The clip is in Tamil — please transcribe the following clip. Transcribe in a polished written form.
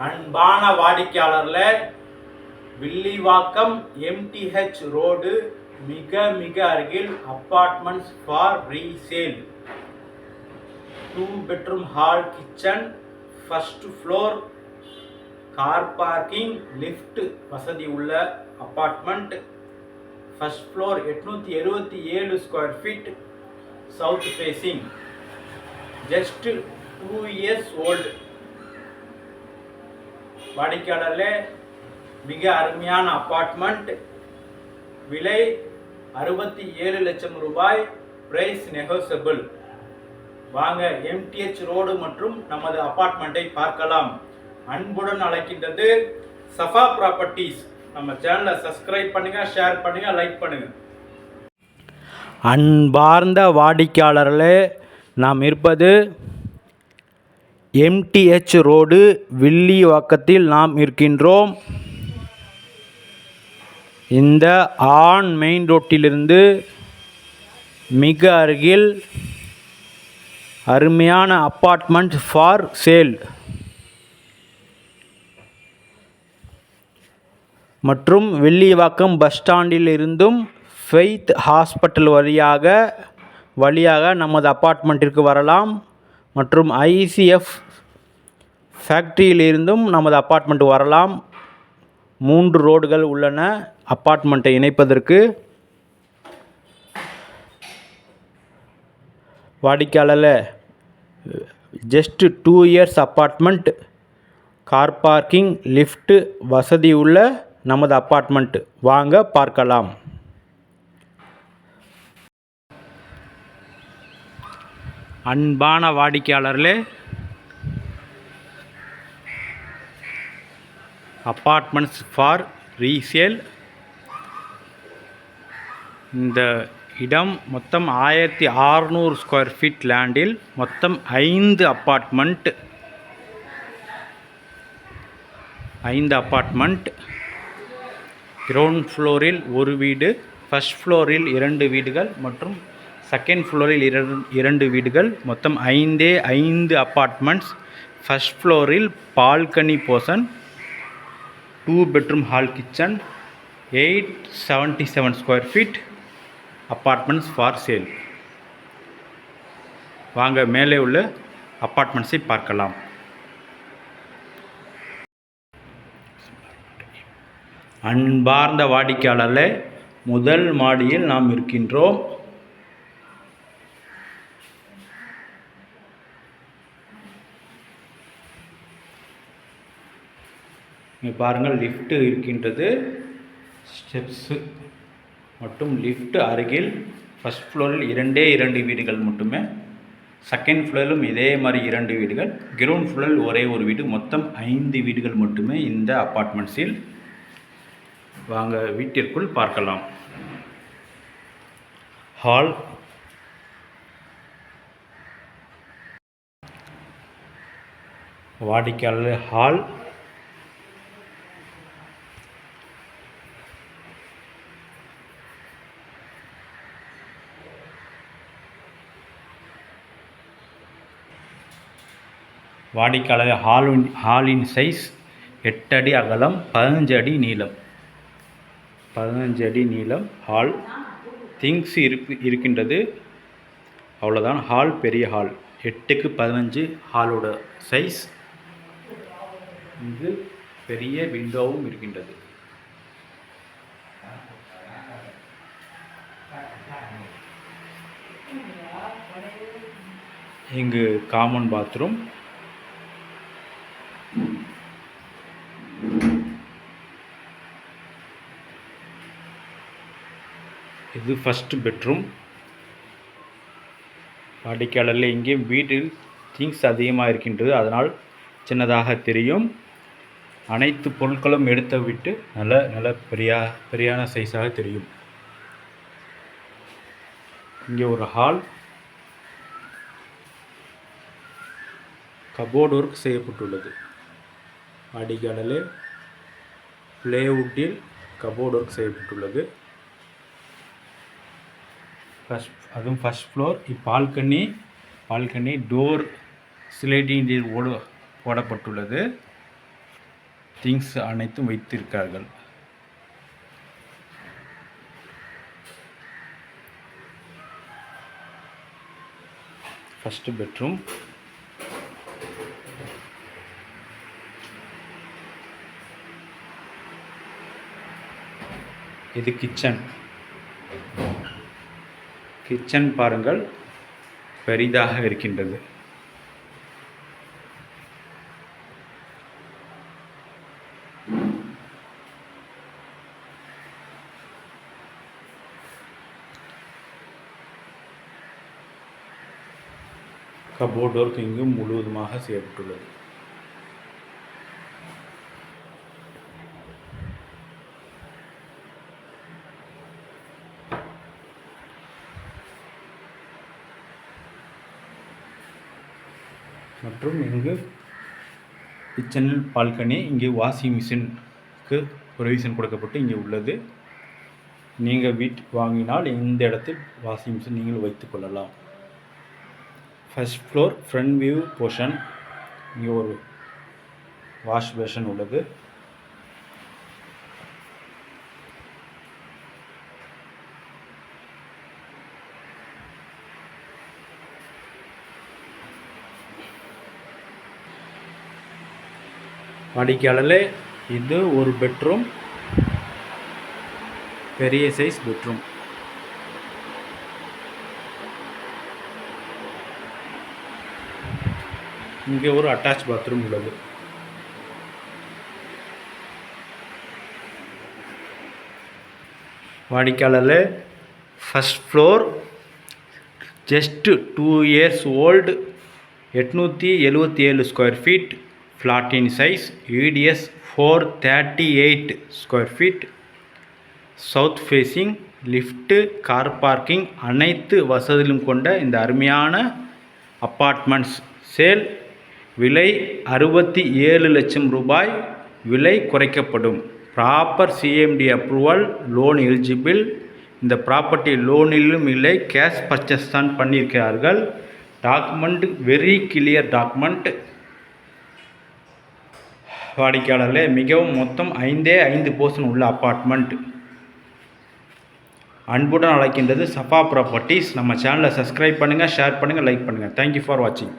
அன்பான வாடிக்கையாளர்ல வில்லிவாக்கம் எம்டிஹெச் ரோடு மிக மிக அருகில் apartments for resale 2 bedroom hall kitchen, first floor, car parking, lift வசதி உள்ள apartment. First floor 877 square feet, south facing, just 2 years old. வாடிக்கையாளர்களே, மிக அருமையான அப்பார்ட்மெண்ட். விலை 67 லட்சம் ரூபாய். Price negotiable. வாங்க எம்டிஹெச் ரோடு மற்றும் நமது அப்பார்ட்மெண்ட்டை பார்க்கலாம். அன்புடன் அழைக்கின்றது சஃபா ப்ராப்பர்ட்டிஸ். நம்ம சேனலை சப்ஸ்கிரைப் பண்ணுங்க, ஷேர் பண்ணுங்க, லைக் பண்ணுங்க. அன்பார்ந்த வாடிக்கையாளர்களே, நாம் இருப்பது எம்டிஹெச் ரோடு வில்லிவாக்கத்தில் நாம் இருக்கின்றோம். இந்த ஆன் மெயின் ரோட்டிலிருந்து மிக அருகில் அருமையான அப்பார்ட்மெண்ட் ஃபார் சேல் மற்றும் வில்லிவாக்கம் பஸ் ஸ்டாண்டில் இருந்தும் ஃபெய்த் ஹாஸ்பிட்டல் வழியாக நமது அப்பார்ட்மெண்ட்டிற்கு வரலாம். மற்றும் ஐசிஎஃப் ஃபேக்ட்ரியிலிருந்தும் நமது அப்பார்ட்மெண்ட் வரலாம். 3 ரோடுகள் உள்ளன அப்பார்ட்மெண்ட்டை இணைப்பதற்கு. வாடிக்கையாளர் just 2 years apartment, car parking, lift வசதி உள்ள நமது அப்பார்ட்மெண்ட். வாங்க பார்க்கலாம். அன்பான வாடிக்கையாளர்களே, அப்பார்ட்மெண்ட்ஸ் ஃபார் ரீசேல். இந்த இடம் மொத்தம் 1600 ஸ்கொயர் ஃபீட் லேண்டில் மொத்தம் 5 அப்பார்ட்மெண்ட். கிரவுண்ட் ஃப்ளோரில் ஒரு வீடு, ஃபர்ஸ்ட் ஃப்ளோரில் 2 வீடுகள் மற்றும் செகண்ட் ஃப்ளோரில் 2 வீடுகள். மொத்தம் 5 அப்பார்ட்மெண்ட்ஸ். ஃபர்ஸ்ட் ஃப்ளோரில் balcony portion, 2 bedroom hall kitchen, 877 square feet apartments for sale. வாங்க மேலே உள்ள அப்பார்ட்மெண்ட்ஸை பார்க்கலாம். அன்பார்ந்த வாடிக்கையாளர்களே, முதல் மாடியில் நாம் இருக்கின்றோம். இங்கே பாருங்கள், லிஃப்ட் இருக்கின்றது. ஸ்டெப்ஸு மற்றும் லிஃப்ட் அருகில் ஃபர்ஸ்ட் ஃப்ளோரில் 2 வீடுகள் மட்டுமே. செகண்ட் ஃப்ளோரிலும் இதே மாதிரி 2 வீடுகள். கிரவுண்ட் ஃப்ளோரில் ஒரே ஒரு வீடு. மொத்தம் 5 வீடுகள் மட்டுமே இந்த அப்பார்ட்மெண்ட்ஸில். வாங்க வீட்டிற்குள் பார்க்கலாம். ஹால், வாடிக்கையாளர் ஹால், வாடிக்கையாளர் ஹாலின் சைஸ் 8 அடி அகலம், 15 அடி நீளம். 15 அடி நீளம் ஹால். திங்ஸ் இருக்கின்றது, அவ்வளோதான். ஹால் பெரிய ஹால், 8க்கு 15 ஹாலோட சைஸ். இது பெரிய விண்டோவும் இருக்கின்றது. இங்கு காமன் பாத்ரூம். இது ஃபர்ஸ்ட் பெட்ரூம். வாடிக்கையாளரில் இங்கே வீட்டில் திங்ஸ் அதிகமாக இருக்கின்றது, அதனால் சின்னதாக தெரியும். அனைத்து பொருட்களும் எடுத்து விட்டு நல்ல பெரியான சைஸாக தெரியும். இங்கே ஒரு ஹால், கபோர்டு ஒர்க் செய்யப்பட்டுள்ளது. வாடிக்கையாளரில் பிளேவுட்டில் கபோர்டு ஒர்க் செய்யப்பட்டுள்ளது. அதுவும் first floor. Balcony door sliding போடப்பட்டுள்ளது. திங்ஸ் அனைத்தும் வைத்திருக்கார்கள். ஃபஸ்ட்டு பெட்ரூம், இது கிச்சன். கிச்சன் பாருங்கள், பெரிதாக இருக்கின்றது. கபோர்ட் ஒர்க் இங்கு முழுவதுமாக செய்யப்பட்டுள்ளது. மற்றும் இங்கு கிச்சனில் பால்கனி, இங்கே வாஷிங் மிஷினுக்கு ப்ரொவிஷன் கொடுக்கப்பட்டு இங்கே உள்ளது. நீங்கள் வீட்டுக்கு வாங்கினால் இந்த இடத்தில் வாஷிங் மிஷின் நீங்கள் வைத்துக்கொள்ளலாம். First floor front view portion, இங்கே ஒரு வாஷ் பேஷன் உள்ளது. வாடிக்கையாளர்களே, இது ஒரு பெட்ரூம், பெரிய சைஸ் பெட்ரூம். இங்கே ஒரு அட்டாச் பாத்ரூம் உள்ளது. வாடிக்கையாளர்களே, first floor, just 2 years old, 877 square feet, ஃப்ளாட்டின் size, EDS 438 square feet, south facing, lift, car parking அனைத்து வசதிகளும் கொண்ட இந்த அருமையான அப்பார்ட்மெண்ட்ஸ் சேல். விலை 67 லட்சம் ரூபாய். விலை குறைக்கப்படும். Proper CMD approval, loan eligible. இந்த ப்ராப்பர்ட்டி லோனிலும் இல்லை, கேஷ் பர்ச்சேஸ் தான் பண்ணியிருக்கிறார்கள். Document very clear document. வாடிக்கையாளர்களே, மிகவும் மொத்தம் 5 போர்ஷன் உள்ள அப்பார்ட்மெண்ட். அன்புடன் அழைக்கின்றது சஃபா ப்ராப்பர்ட்டிஸ். நம்ம சேனலை சப்ஸ்கிரைப் பண்ணுங்கள், ஷேர் பண்ணுங்கள், லைக் பண்ணுங்கள். தேங்க்யூ ஃபார் வாட்சிங்.